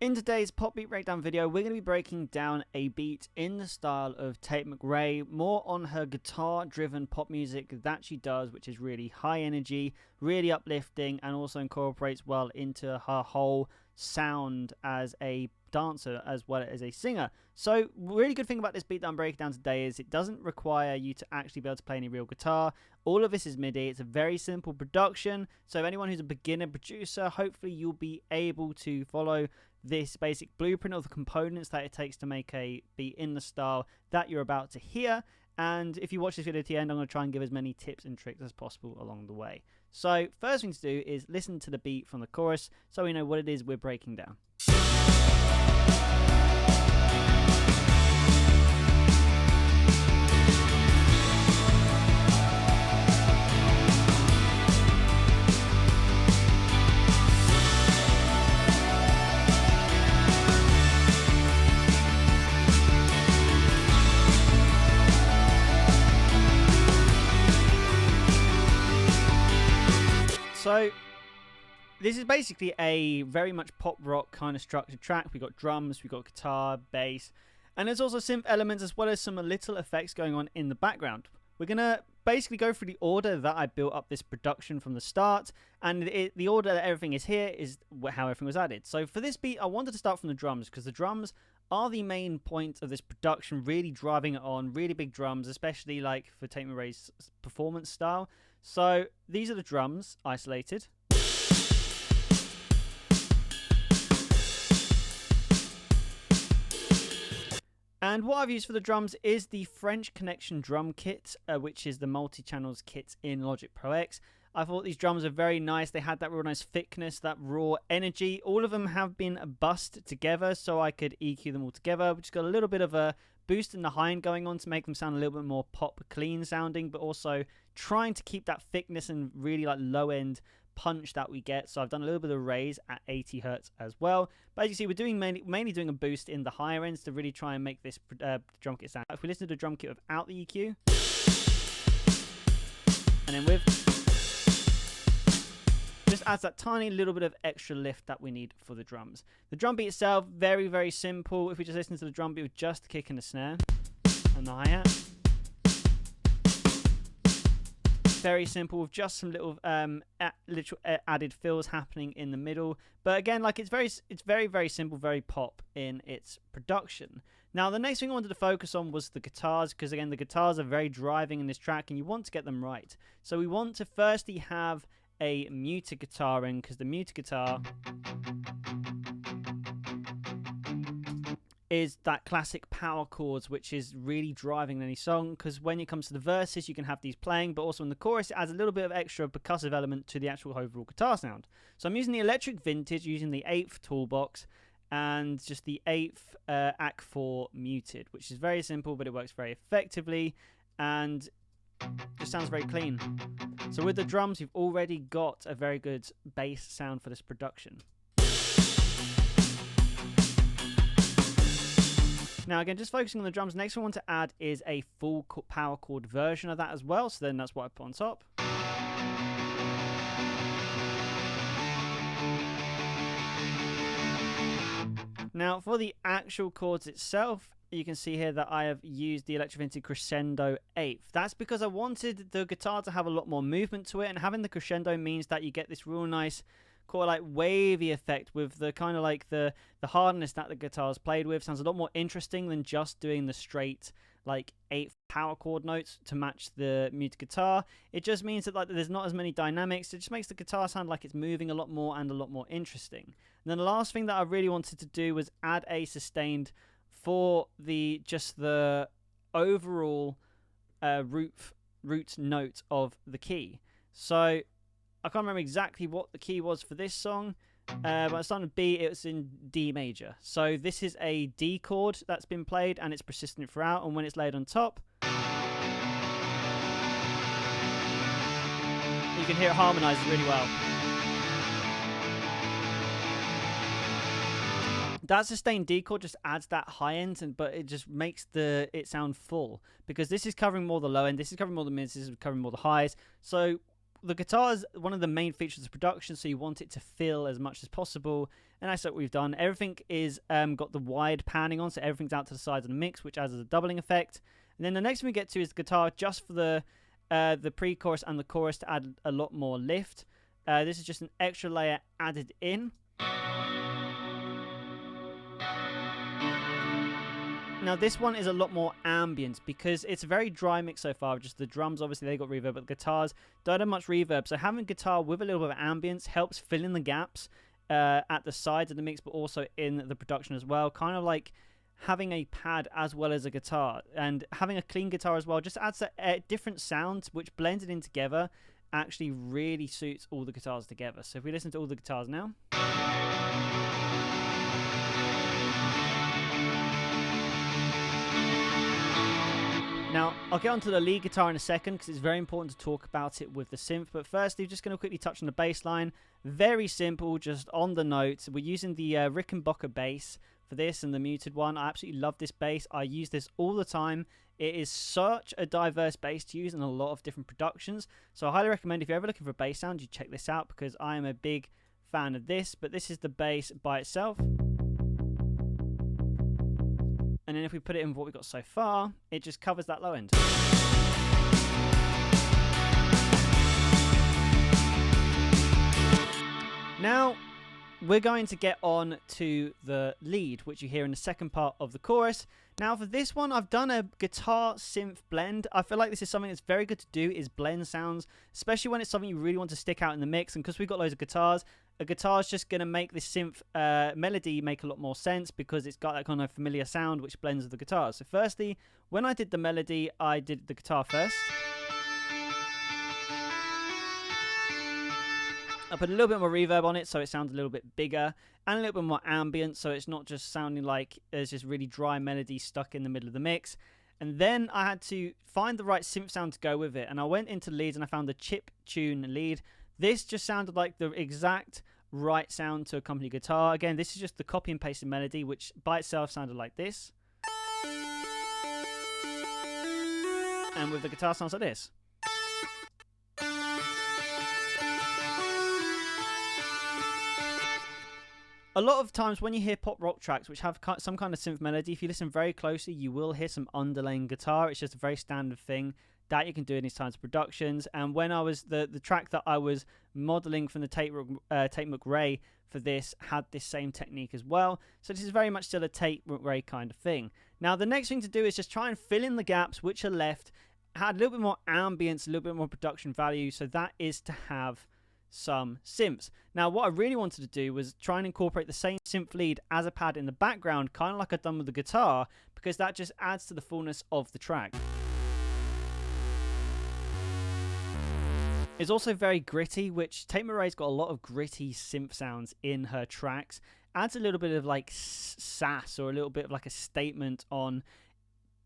In today's pop beat breakdown video, we're going to be breaking down a beat in the style of Tate McRae, more on her guitar-driven pop music that she does, which is really high energy, really uplifting, and also incorporates well into her whole sound as a dancer as well as a singer. So really good thing about this beat that I'm breaking down today is it doesn't require you to actually be able to play any real guitar. All of this is MIDI. It's a very simple production, so anyone who's a beginner producer, hopefully you'll be able to follow this basic blueprint of the components that it takes to make a beat in the style that you're about to hear. And if you watch this video to the end, I'm going to try and give as many tips and tricks as possible along the way. So first thing to do is listen to the beat from the chorus so we know what it is we're breaking down. So this is basically a very much pop rock kind of structured track. We got drums, we got guitar, bass, and there's also synth elements as well as some little effects going on in the background. We're going to basically go through the order that I built up this production from the start, and the order that everything is here is how everything was added. So for this beat, I wanted to start from the drums because the drums are the main point of this production, really driving it on, really big drums, especially like for Tate McRae's performance style. So these are the drums isolated. And what I've used for the drums is the French Connection drum kit, which is the multi-channels kit in Logic Pro X. I thought these drums are very nice. They had that real nice thickness, that raw energy. All of them have been bussed together so I could EQ them all together, which got a little bit of a boost in the high end going on to make them sound a little bit more pop clean sounding, but also trying to keep that thickness and really like low end punch that we get. So I've done a little bit of raise at 80 Hertz as well. But as you see, we're doing mainly doing a boost in the higher ends to really try and make this drum kit sound. If we listen to the drum kit without the EQ, and then with, just adds that tiny little bit of extra lift that we need for the drums. The drum beat itself, very, very simple. If we just listen to the drum beat with just the kick and the snare and the hi-hat. Very simple with just some little added fills happening in the middle. But again, like it's very, very simple, very pop in its production. Now, the next thing I wanted to focus on was the guitars, because again, the guitars are very driving in this track and you want to get them right. So we want to firstly have a muted guitar in, because the muted guitar is that classic power chords which is really driving any song, because when it comes to the verses you can have these playing, but also in the chorus it adds a little bit of extra percussive element to the actual overall guitar sound. So I'm using the electric vintage, using the 8th toolbox and just the 8th Act 4 muted, which is very simple but it works very effectively and just sounds very clean. So with the drums you've already got a very good bass sound for this production. Now again, just focusing on the drums, next one I want to add is a full power chord version of that as well, so then that's what I put on top. Now for the actual chords itself, you can see here that I have used the Electric Vintage Crescendo 8th. That's because I wanted the guitar to have a lot more movement to it, and having the crescendo means that you get this real nice quite like wavy effect with the kind of like the hardness that the guitar is played with. Sounds a lot more interesting than just doing the straight like 8th power chord notes to match the muted guitar. It just means that like there's not as many dynamics. It just makes the guitar sound like it's moving a lot more and a lot more interesting. And then the last thing that I really wanted to do was add a sustained for the overall root note of the key. So I can't remember exactly what the key was for this song, but it's on B, it was in D major. So this is a D chord that's been played and it's persistent throughout, and when it's laid on top, you can hear it harmonizes really well. That sustained D chord just adds that high end, but it just makes it sound full, because this is covering more the low end, this is covering more the mids, this is covering more the highs. So the guitar is one of the main features of production, so you want it to fill as much as possible, and that's what we've done. Everything is got the wide panning on, so everything's out to the sides of the mix, which adds a doubling effect. And then the next thing we get to is the guitar just for the pre-chorus and the chorus to add a lot more lift. This is just an extra layer added in. Now this one is a lot more ambient because it's a very dry mix so far. Just the drums, obviously they got reverb, but the guitars don't have much reverb. So having guitar with a little bit of ambience helps fill in the gaps at the sides of the mix, but also in the production as well. Kind of like having a pad as well as a guitar, and having a clean guitar as well just adds a different sound, which blends it in together. Actually really suits all the guitars together. So if we listen to all the guitars now. Now, I'll get onto the lead guitar in a second because it's very important to talk about it with the synth. But firstly, just going to quickly touch on the bass line. Very simple, just on the notes. We're using the Rickenbacker bass for this and the muted one. I absolutely love this bass. I use this all the time. It is such a diverse bass to use in a lot of different productions. So I highly recommend if you're ever looking for a bass sound, you check this out because I am a big fan of this. But this is the bass by itself. And then if we put it in what we've got so far, it just covers that low end. Now, we're going to get on to the lead, which you hear in the second part of the chorus. Now, for this one, I've done a guitar synth blend. I feel like this is something that's very good to do, is blend sounds, especially when it's something you really want to stick out in the mix. And because we've got loads of guitars, a guitar is just going to make this synth melody make a lot more sense because it's got that kind of familiar sound which blends with the guitar. So firstly, when I did the melody, I did the guitar first. I put a little bit more reverb on it so it sounds a little bit bigger, and a little bit more ambient so it's not just sounding like there's just really dry melody stuck in the middle of the mix. And then I had to find the right synth sound to go with it, and I went into leads and I found the chip tune lead. This just sounded like the exact right sound to accompany guitar. Again, this is just the copy and pasted melody, which by itself sounded like this. And with the guitar sounds like this. A lot of times when you hear pop rock tracks which have some kind of synth melody, if you listen very closely, you will hear some underlaying guitar. It's just a very standard thing that you can do in these kinds of productions. And when I was the track that I was modeling from the Tate McRae for this had this same technique as well. So this is very much still a Tate McRae kind of thing. Now the next thing to do is just try and fill in the gaps which are left, add a little bit more ambience, a little bit more production value. So that is to have some synths. Now what I really wanted to do was try and incorporate the same synth lead as a pad in the background, kind of like I've done with the guitar, because that just adds to the fullness of the track. It's also very gritty, which Tate McRae's got a lot of gritty synth sounds in her tracks. Adds a little bit of like sass or a little bit of like a statement on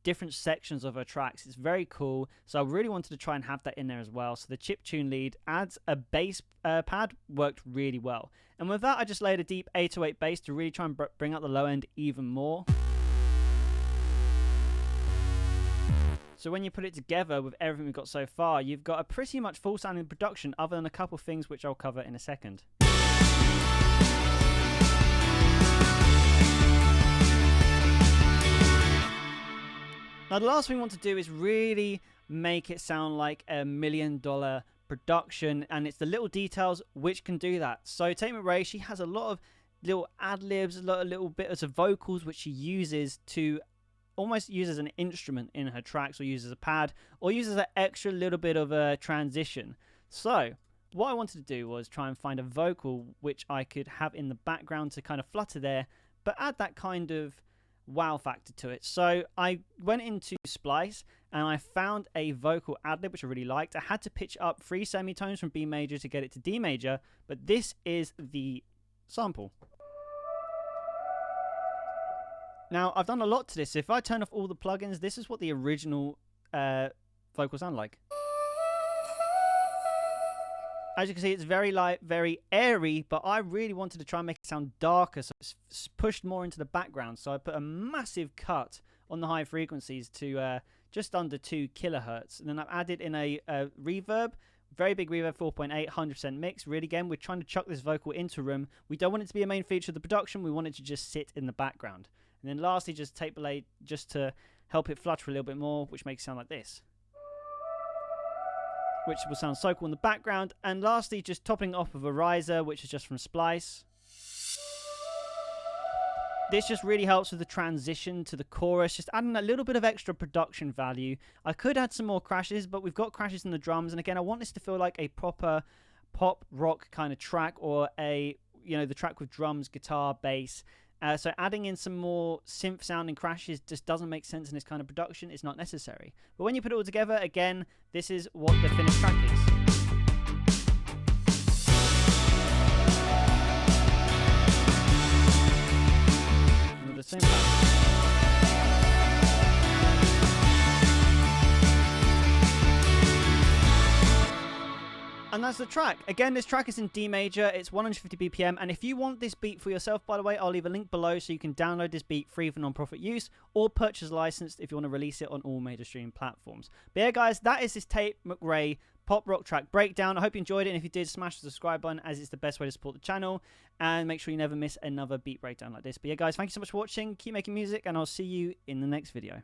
different sections of her tracks. It's very cool, so I really wanted to try and have that in there as well. So the chip tune lead adds a bass pad, worked really well. And with that, I just laid a deep 808 bass to really try and bring out the low end even more. So when you put it together with everything we've got so far, you've got a pretty much full sounding production, other than a couple things which I'll cover in a second. Now the last thing we want to do is really make it sound like $1 million production, and it's the little details which can do that. So Tate McRae, she has a lot of little ad-libs, a lot of little bits of vocals which she uses to almost use as an instrument in her tracks, or use as a pad, or uses an extra little bit of a transition. So what I wanted to do was try and find a vocal which I could have in the background to kind of flutter there, but add that kind of wow factor to it. So I went into Splice and I found a vocal ad-lib which I really liked. I had to pitch up 3 semitones from B major to get it to D major, but this is the sample. Now I've done a lot to this. If I turn off all the plugins, this is what the original vocals sound like. As you can see, it's very light, very airy, but I really wanted to try and make it sound darker, so it's pushed more into the background. So I put a massive cut on the high frequencies to just under 2 kilohertz. And then I've added in a reverb very big reverb, 4.8, 100% mix. Really, again, we're trying to chuck this vocal into room. We don't want it to be a main feature of the production. We want it to just sit in the background. And then lastly, just tape delay just to help it flutter a little bit more, which makes it sound like this, which will sound so cool in the background. And lastly, just topping off of a riser, which is just from Splice. This just really helps with the transition to the chorus, just adding a little bit of extra production value. I could add some more crashes, but we've got crashes in the drums. And again, I want this to feel like a proper pop rock kind of track, or a, you know, the track with drums, guitar, bass. So adding in some more synth sounding crashes just doesn't make sense in this kind of production. It's not necessary. But when you put it all together, again, this is what the finished track is. With the same pattern. And that's the track. Again, this track is in D major. It's 150 BPM. And if you want this beat for yourself, by the way, I'll leave a link below so you can download this beat free for non-profit use, or purchase licensed if you want to release it on all major streaming platforms. But yeah, guys, that is this Tate McRae pop rock track breakdown. I hope you enjoyed it. And if you did, smash the subscribe button, as it's the best way to support the channel. And make sure you never miss another beat breakdown like this. But yeah, guys, thank you so much for watching. Keep making music, and I'll see you in the next video.